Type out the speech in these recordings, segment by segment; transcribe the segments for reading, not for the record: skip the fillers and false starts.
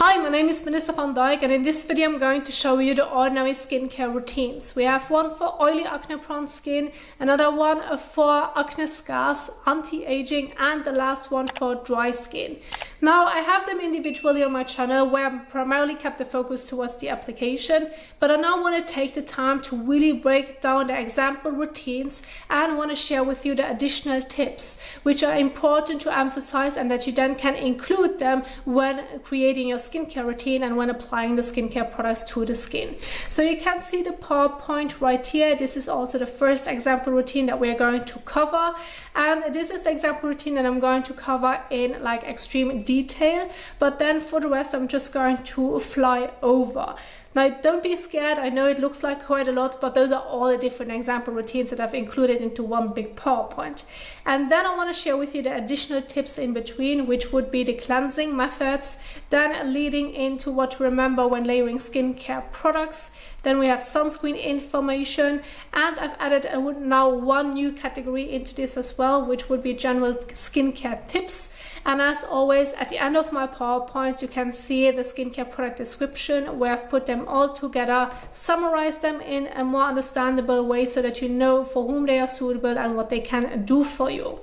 Hi, my name is Melissa van Dijk, and in this video I'm going to show you the ordinary skincare routines. We have one for oily acne-prone skin, another one for acne scars, anti-aging, and the last one for dry skin. Now, I have them individually on my channel where I primarily kept the focus towards the application, but I now want to take the time to really break down the example routines and want to share with you the additional tips which are important to emphasize and that you then can include them when creating your skincare routine and when applying the skincare products to the skin. So you can see the PowerPoint right here. This is also the first example routine that we are going to cover, and this is the example routine that I'm going to cover in like extreme detail, but then for the rest I'm just going to fly over. Now, don't be scared. I know it looks like quite a lot, but those are all the different example routines that I've included into one big PowerPoint. And then I want to share with you the additional tips in between, which would be the cleansing methods, then leading into what to remember when layering skincare products. Then we have sunscreen information, and I've added now one new category into this as well, which would be general skincare tips. And as always, at the end of my PowerPoints, you can see the skincare product description where I've put them all together, summarize them in a more understandable way so that you know for whom they are suitable and what they can do for you.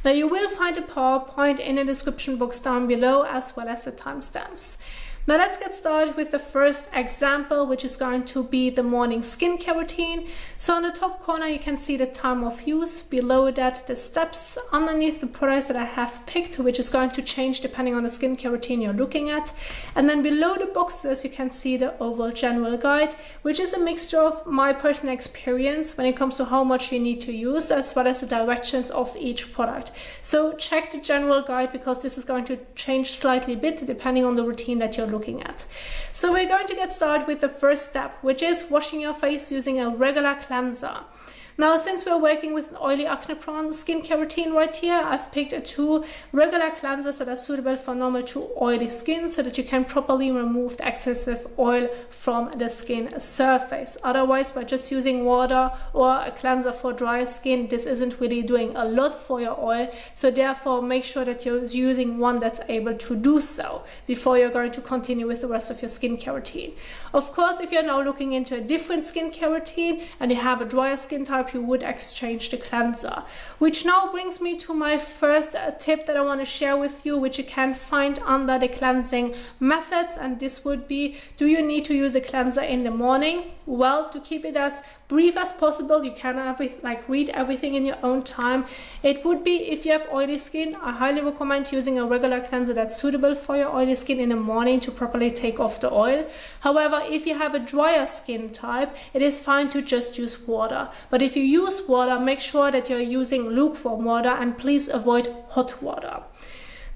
Now, you will find a PowerPoint in the description box down below as well as the timestamps. Now let's get started with the first example, which is going to be the morning skincare routine. So on the top corner you can see the time of use, below that the steps, underneath the products that I have picked, which is going to change depending on the skincare routine you're looking at. And then below the boxes you can see the overall general guide, which is a mixture of my personal experience when it comes to how much you need to use as well as the directions of each product. So check the general guide because this is going to change slightly a bit depending on the routine that you're looking at. So we're going to get started with the first step, which is washing your face using a regular cleanser. Now, since we're working with an oily acne-prone skincare routine right here, I've picked two regular cleansers that are suitable for normal to oily skin so that you can properly remove the excessive oil from the skin surface. Otherwise, by just using water or a cleanser for dry skin, this isn't really doing a lot for your oil. So therefore, make sure that you're using one that's able to do so before you're going to continue with the rest of your skincare routine. Of course, if you're now looking into a different skincare routine and you have a drier skin type, you would exchange the cleanser. Which now brings me to my first tip that I want to share with you, which you can find under the cleansing methods, and this would be, do you need to use a cleanser in the morning? Well, to keep it as brief as possible, you can read everything in your own time. It would be, if you have oily skin, I highly recommend using a regular cleanser that's suitable for your oily skin in the morning to properly take off the oil. However, if you have a drier skin type, it is fine to just use water. But if you use water, make sure that you're using lukewarm water and please avoid hot water.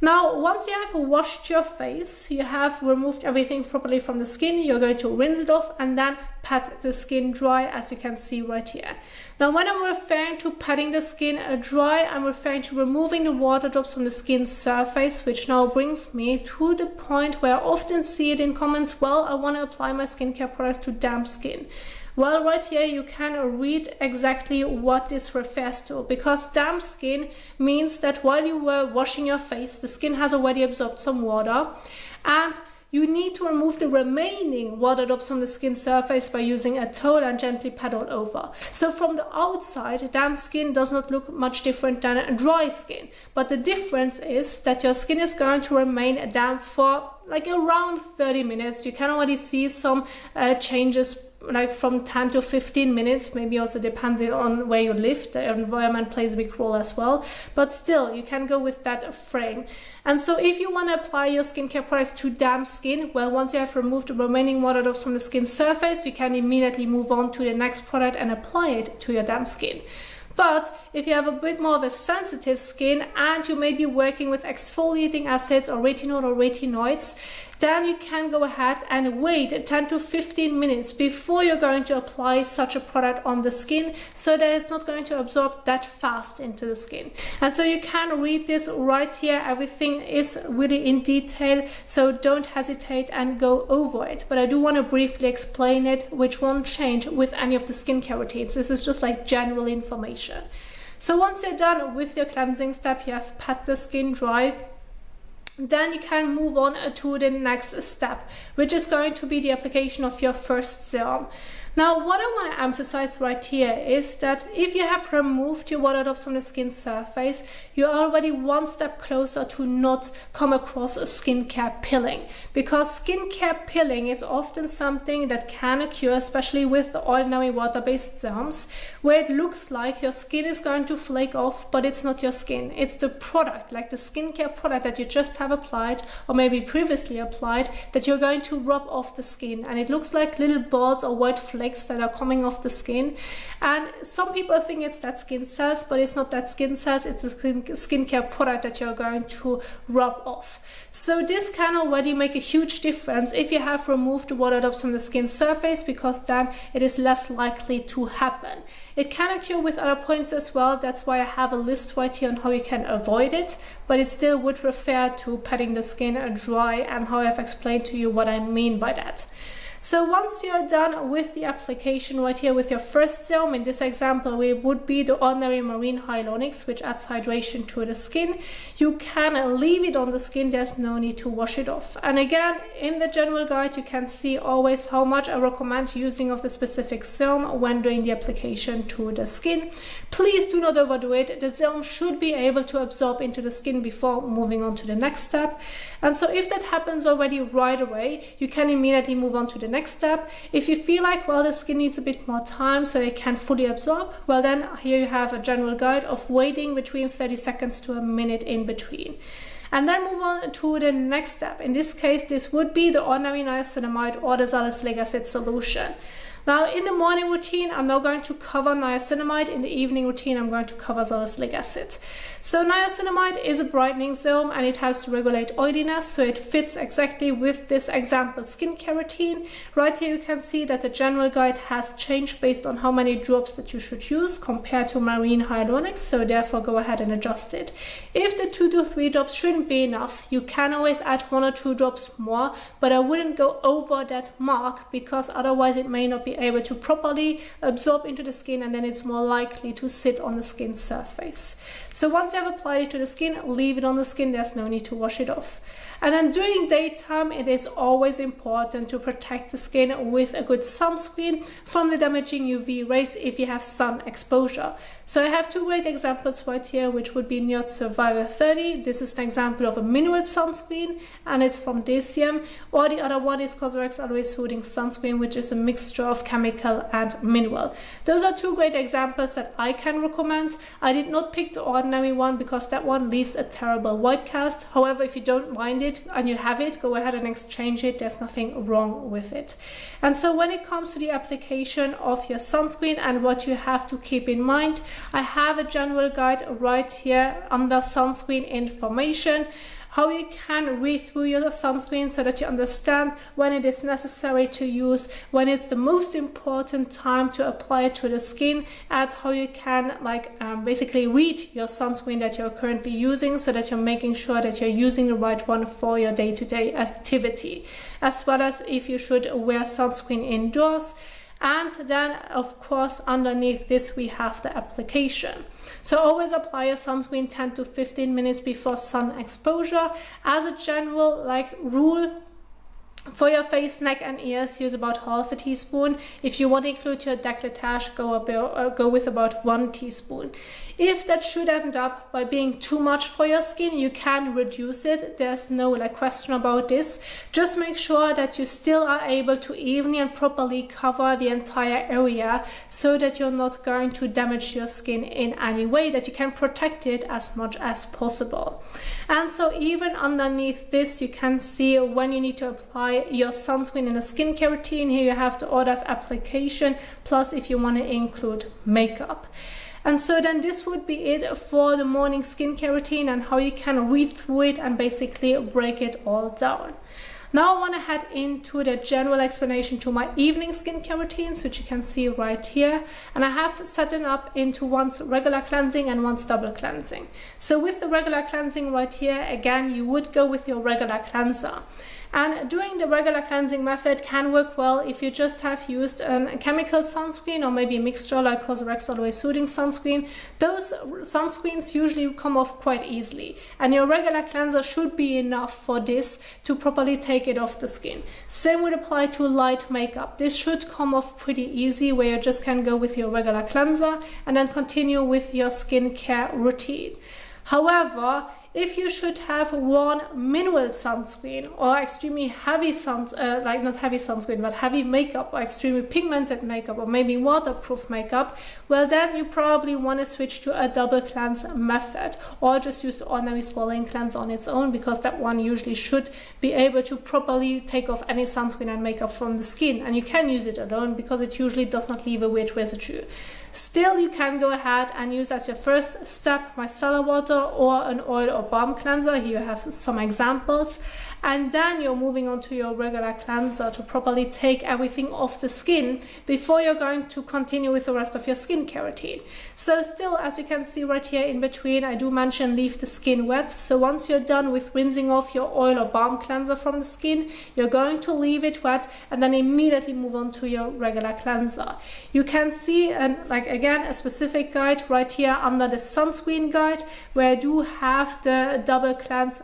Now, once you have washed your face, you have removed everything properly from the skin, you're going to rinse it off and then pat the skin dry, as you can see right here. Now, when I'm referring to patting the skin dry, I'm referring to removing the water drops from the skin surface, which now brings me to the point where I often see it in comments, well, I want to apply my skincare products to damp skin. Well, right here you can read exactly what this refers to, because damp skin means that while you were washing your face, the skin has already absorbed some water and you need to remove the remaining water drops from the skin surface by using a towel and gently pat all over. So from the outside, damp skin does not look much different than dry skin. But the difference is that your skin is going to remain damp for like around 30 minutes. You can already see some changes like from 10 to 15 minutes, maybe also depending on where you live. The environment plays a big role as well, but still you can go with that frame. And so if you want to apply your skincare products to damp skin, well, once you have removed the remaining water drops from the skin surface, you can immediately move on to the next product and apply it to your damp skin. But if you have a bit more of a sensitive skin and you may be working with exfoliating acids or retinol or retinoids, then you can go ahead and wait 10 to 15 minutes before you're going to apply such a product on the skin so that it's not going to absorb that fast into the skin. And so you can read this right here. Everything is really in detail, so don't hesitate and go over it. But I do want to briefly explain it, which won't change with any of the skincare routines. This is just like general information. So once you're done with your cleansing step, you have pat the skin dry. then you can move on to the next step, which is going to be the application of your first serum. Now, what I want to emphasize right here is that if you have removed your water drops from the skin surface, you're already one step closer to not come across a skincare pilling, because skincare pilling is often something that can occur, especially with the ordinary water-based serums, where it looks like your skin is going to flake off, but it's not your skin. It's the product, like the skincare product that you just have applied or maybe previously applied, that you're going to rub off the skin, and it looks like little balls or white flakes that are coming off the skin. And some people think it's that skin cells, but it's not that skin cells, it's a skincare product that you're going to rub off. So this can already make a huge difference if you have removed the water drops from the skin surface, because then it is less likely to happen. It can occur with other points as well. That's why I have a list right here on how you can avoid it, but it still would refer to patting the skin dry and how I've explained to you what I mean by that. So once you're done with the application right here with your first serum, in this example it would be the ordinary marine hyaluronics, which adds hydration to the skin, you can leave it on the skin. There's no need to wash it off. And again, in the general guide you can see always how much I recommend using of the specific serum when doing the application to the skin. Please do not overdo it. The serum should be able to absorb into the skin before moving on to the next step. And so if that happens already right away, you can immediately move on to the next step. If you feel like, well, the skin needs a bit more time so it can fully absorb, well then here you have a general guide of waiting between 30 seconds to a minute in between. And then move on to the next step. In this case, this would be the ordinary niacinamide or the salicylic acid solution. Now, in the morning routine, I'm now going to cover niacinamide. In the evening routine, I'm going to cover salicylic acid. So niacinamide is a brightening serum and it has to regulate oiliness, so it fits exactly with this example skincare routine. Right here you can see that the general guide has changed based on how many drops that you should use compared to marine hyaluronics, so therefore go ahead and adjust it. If the 2 to 3 drops shouldn't be enough, you can always add 1 or 2 drops more, but I wouldn't go over that mark, because otherwise it may not be able to properly absorb into the skin, and then it's more likely to sit on the skin surface. So once you have applied it to the skin, leave it on the skin. There's no need to wash it off. And then during daytime, it is always important to protect the skin with a good sunscreen from the damaging UV rays if you have sun exposure. So I have 2 great examples right here, which would be NIOD Survivor 30. This is an example of a mineral sunscreen and it's from Deciem, or the other one is Cosrx Aloe Soothing Sunscreen, which is a mixture of chemical and mineral. Those are 2 great examples that I can recommend. I did not pick the ordinary one because that one leaves a terrible white cast. However, if you don't mind it and you have it, go ahead and exchange it. There's nothing wrong with it. And so when it comes to the application of your sunscreen and what you have to keep in mind, I have a general guide right here under sunscreen information, how you can read through your sunscreen so that you understand when it is necessary to use, when it's the most important time to apply it to the skin, and how you can basically read your sunscreen that you're currently using so that you're making sure that you're using the right one for your day-to-day activity, as well as if you should wear sunscreen indoors. And then, of course, underneath this we have the application. So always apply your sunscreen 10 to 15 minutes before sun exposure. As a general rule, for your face, neck and ears, use about half a teaspoon. If you want to include your décolletage, go with about 1 teaspoon. If that should end up by being too much for your skin, you can reduce it. There's no question about this. Just make sure that you still are able to evenly and properly cover the entire area so that you're not going to damage your skin in any way, that you can protect it as much as possible. And so even underneath this, you can see when you need to apply your sunscreen in a skincare routine. Here you have the order of application, plus if you want to include makeup. And so then this would be it for the morning skincare routine and how you can read through it and basically break it all down. Now I want to head into the general explanation to my evening skincare routines, which you can see right here. And I have set them up into once regular cleansing and once double cleansing. So with the regular cleansing right here, again, you would go with your regular cleanser. And doing the regular cleansing method can work well if you just have used a chemical sunscreen or maybe a mixture like Cosrx Aloe Soothing Sunscreen. Those sunscreens usually come off quite easily, and your regular cleanser should be enough for this to properly take it off the skin. Same would apply to light makeup. This should come off pretty easy, where you just can go with your regular cleanser and then continue with your skincare routine. However, if you should have one mineral sunscreen or extremely heavy not heavy sunscreen, but heavy makeup or extremely pigmented makeup or maybe waterproof makeup, well then you probably want to switch to a double cleanse method, or just use the ordinary swallowing cleanse on its own, because that one usually should be able to properly take off any sunscreen and makeup from the skin, and you can use it alone because it usually does not leave a weird residue. Still, you can go ahead and use as your first step micellar water or an oil or balm cleanser. Here you have some examples. And then you're moving on to your regular cleanser to properly take everything off the skin before you're going to continue with the rest of your skincare routine. So still, as you can see right here in between, I do mention leave the skin wet. So once you're done with rinsing off your oil or balm cleanser from the skin, you're going to leave it wet and then immediately move on to your regular cleanser. You can see, again, a specific guide right here under the sunscreen guide, where I do have the double cleanse.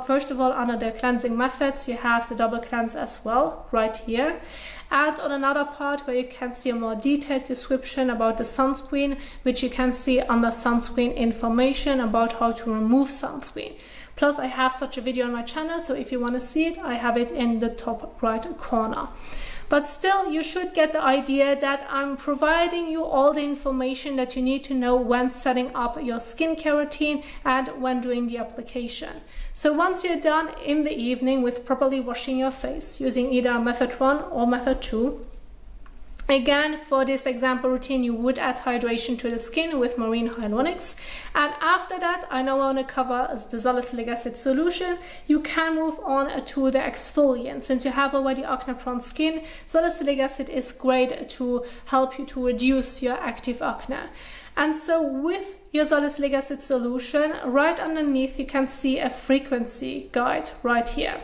First of all, under the cleansing methods, you have the double cleanse as well right here. And on another part where you can see a more detailed description about the sunscreen, which you can see under sunscreen information about how to remove sunscreen. Plus, I have such a video on my channel, so if you want to see it, I have it in the top right corner. But still, you should get the idea that I'm providing you all the information that you need to know when setting up your skincare routine and when doing the application. So once you're done in the evening with properly washing your face using either method 1 or method 2, again, for this example routine, you would add hydration to the skin with marine hyaluronics. And after that, I now want to cover the salicylic acid solution. You can move on to the exfoliant. Since you have already acne-prone skin, salicylic acid is great to help you to reduce your active acne. And so with your salicylic acid solution, right underneath you can see a frequency guide right here.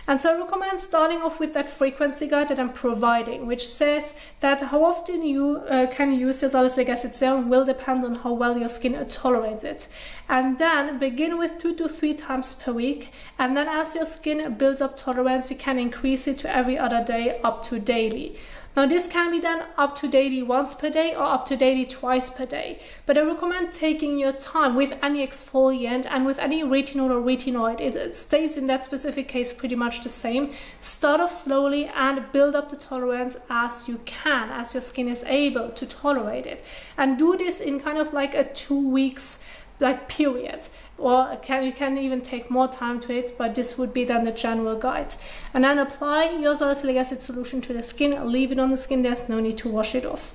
And so I recommend starting off with that frequency guide that I'm providing, which says that how often you can use your salicylic acid serum will depend on how well your skin tolerates it. And then begin with 2 to 3 times per week. And then as your skin builds up tolerance, you can increase it to every other day up to daily. Now this can be done up to daily once per day or up to daily twice per day. But I recommend taking your time with any exfoliant and with any retinol or retinoid. It stays in that specific case pretty much the same. Start off slowly and build up the tolerance as you can, as your skin is able to tolerate it. And do this in kind of like a 2 weeks period, or you can even take more time to it, but this would be then the general guide. And then apply your salicylic acid solution to the skin, leave it on the skin, there's no need to wash it off.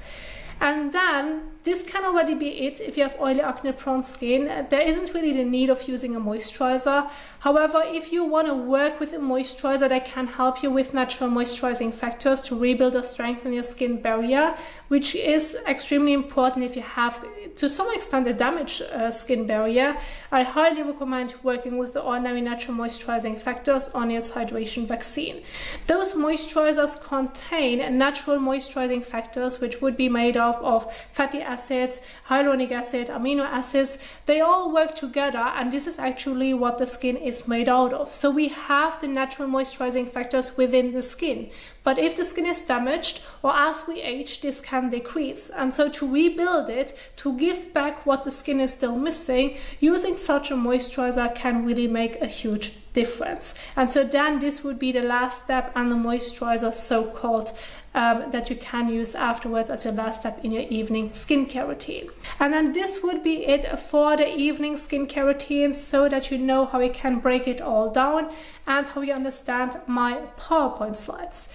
And then this can already be it if you have oily acne-prone skin. There isn't really the need of using a moisturizer. However, if you want to work with a moisturizer that can help you with natural moisturizing factors to rebuild or strengthen your skin barrier, which is extremely important if you have, to some extent, a damaged skin barrier, I highly recommend working with the ordinary natural moisturizing factors on your hydration vaccine. Those moisturizers contain natural moisturizing factors, which would be made up of fatty acids, hyaluronic acid, amino acids. They all work together, and this is actually what the skin is made out of. So we have the natural moisturizing factors within the skin. But if the skin is damaged or as we age, this can decrease. And so to rebuild it, to give back what the skin is still missing, using such a moisturizer can really make a huge difference. And so then this would be the last step, and the moisturizer so-called that you can use afterwards as your last step in your evening skincare routine. And then this would be it for the evening skincare routine, so that you know how you can break it all down and how you understand my PowerPoint slides.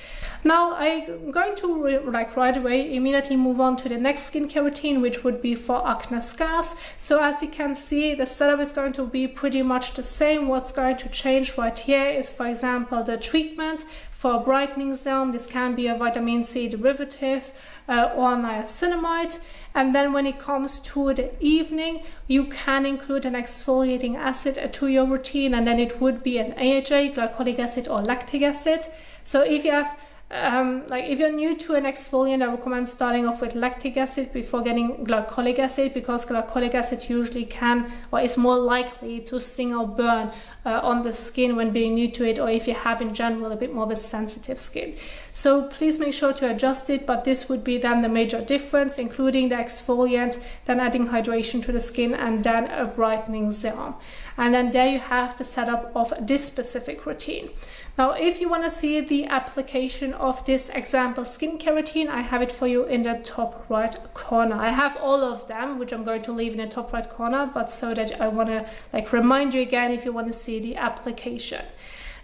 Now I'm going to right away immediately move on to the next skincare routine, which would be for acne scars. So as you can see, the setup is going to be pretty much the same. What's going to change right here is, for example, the treatment. For a brightening serum, this can be a vitamin C derivative or niacinamide. And then when it comes to the evening, you can include an exfoliating acid to your routine, and then it would be an AHA, glycolic acid or lactic acid. So if you have if you're new to an exfoliant, I recommend starting off with lactic acid before getting glycolic acid, because glycolic acid usually can or is more likely to sting or burn on the skin when being new to it, or if you have in general a bit more of a sensitive skin. So please make sure to adjust it, but this would be then the major difference, including the exfoliant, then adding hydration to the skin, and then a brightening serum. And then there you have the setup of this specific routine. Now, if you want to see the application of this example skincare routine, I have it for you in the top right corner. I have all of them, which I'm going to leave in the top right corner, but so that I want to remind you again if you want to see the application.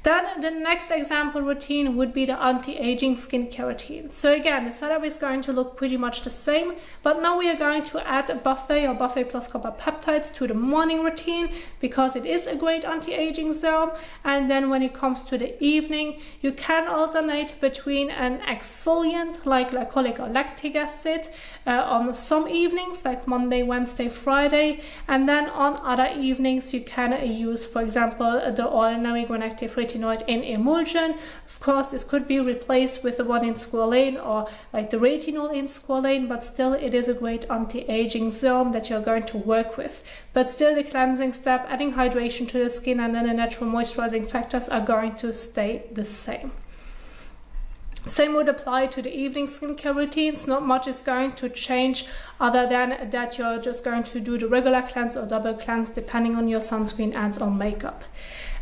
Then the next example routine would be the anti-aging skincare routine. So again, the setup is going to look pretty much the same, but now we are going to add a buffet or buffet plus copper peptides to the morning routine, because it is a great anti-aging serum. And then when it comes to the evening, you can alternate between an exfoliant like glycolic or lactic acid on some evenings, like Monday, Wednesday, Friday, and then on other evenings you can use, for example, the ordinary Granactive retinoid in emulsion. Of course, this could be replaced with the one in squalane or the retinol in squalane, but still it is a great anti-aging serum that you're going to work with. But still, the cleansing step, adding hydration to the skin, and then the natural moisturizing factors are going to stay the same. Same would apply to the evening skincare routines. Not much is going to change other than that you're just going to do the regular cleanse or double cleanse depending on your sunscreen and on makeup.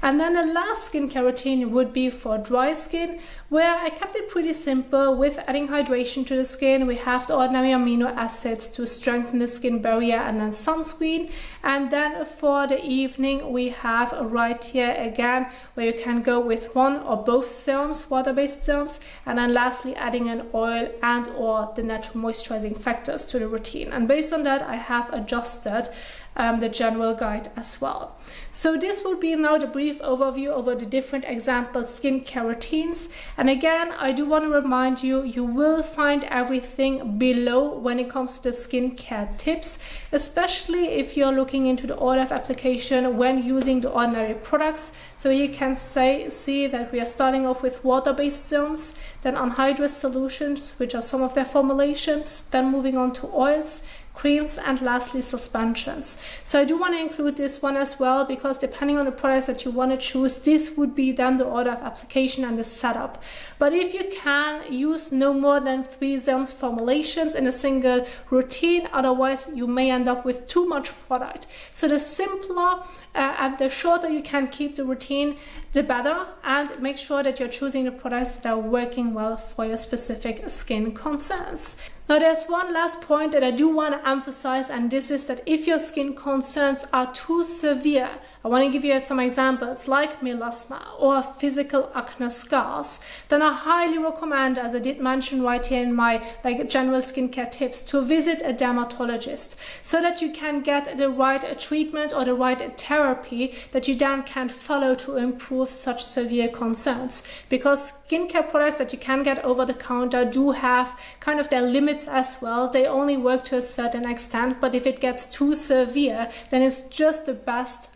And then the last skincare routine would be for dry skin, where I kept it pretty simple with adding hydration to the skin. We have the ordinary amino acids to strengthen the skin barrier, and then sunscreen. And then for the evening, we have right here again where you can go with one or both serums, water-based serums, and then lastly adding an oil and or the natural moisturizing factors to the routine. And based on that, I have adjusted the general guide as well. So this would be now the brief overview over the different example skincare routines. And again, I do want to remind you, you will find everything below when it comes to the skincare tips, especially if you're looking into the order of application when using the ordinary products. So you can see that we are starting off with water-based serums, then anhydrous solutions, which are some of their formulations, then moving on to oils, creams, and lastly suspensions. So I do want to include this one as well, because depending on the products that you want to choose, this would be then the order of application and the setup. But if you can, use no more than 3 serums formulations in a single routine, otherwise you may end up with too much product. So the simpler and the shorter you can keep the routine, the better, and make sure that you're choosing the products that are working well for your specific skin concerns. Now there's one last point that I do want to emphasize, and this is that if your skin concerns are too severe, I want to give you some examples like melasma or physical acne scars, then I highly recommend, as I did mention right here in my general skincare tips, to visit a dermatologist so that you can get the right treatment or the right therapy that you then can follow to improve such severe concerns. Because skincare products that you can get over the counter do have kind of their limits as well. They only work to a certain extent, but if it gets too severe, then it's just the best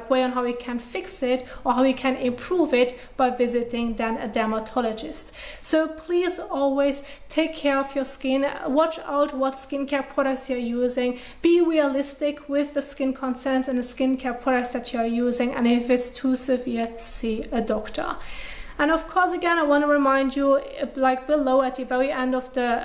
way on how we can fix it or how we can improve it by visiting then a dermatologist. So please always take care of your skin. Watch out what skincare products you're using. Be realistic with the skin concerns and the skincare products that you're using, and if it's too severe, see a doctor. And of course, again, I want to remind you, below at the very end of the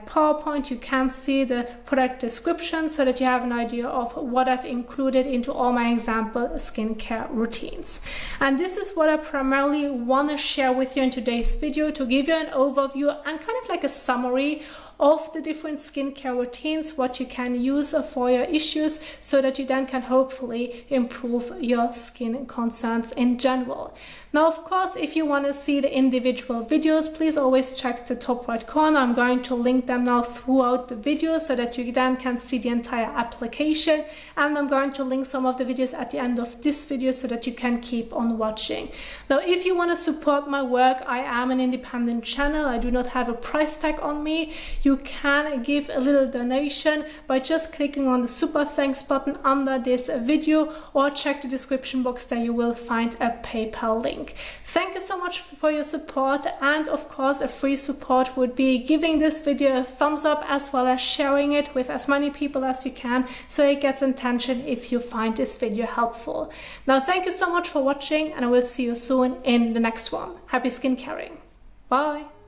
PowerPoint, you can see the product description so that you have an idea of what I've included into all my example skincare routines. And this is what I primarily want to share with you in today's video, to give you an overview and kind of like a summary of the different skincare routines, what you can use for your issues, so that you then can hopefully improve your skin concerns in general. Now, of course, if you want to see the individual videos, please always check the top right corner. I'm going to link them now throughout the video so that you then can see the entire application, and I'm going to link some of the videos at the end of this video so that you can keep on watching. Now, if you want to support my work, I am an independent channel. I do not have a price tag on me. You can give a little donation by just clicking on the super thanks button under this video, or check the description box, there you will find a PayPal link. Thank you so much for your support, and of course a free support would be giving this video a thumbs up as well as sharing it with as many people as you can so it gets attention if you find this video helpful. Now, thank you so much for watching, and I will see you soon in the next one. Happy skincaring. Bye.